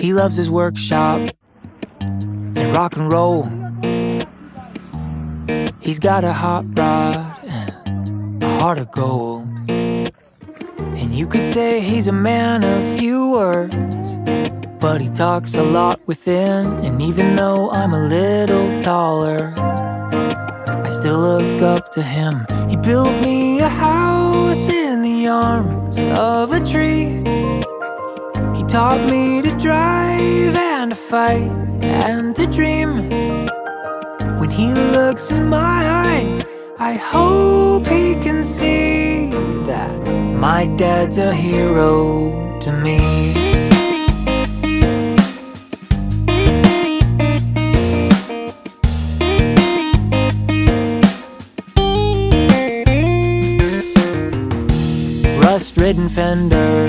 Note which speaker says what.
Speaker 1: He loves his workshop and rock and roll. He's got a hot rod and a heart of gold. And you could say he's a man of few words, but he talks a lot within. And even though I'm a little taller, I still look up to him. He built me a house in the arms of a tree. He taught me to drive and to fight and to dream. When he looks in my eyes, I hope he can see that my dad's a hero to me. Rust-ridden fender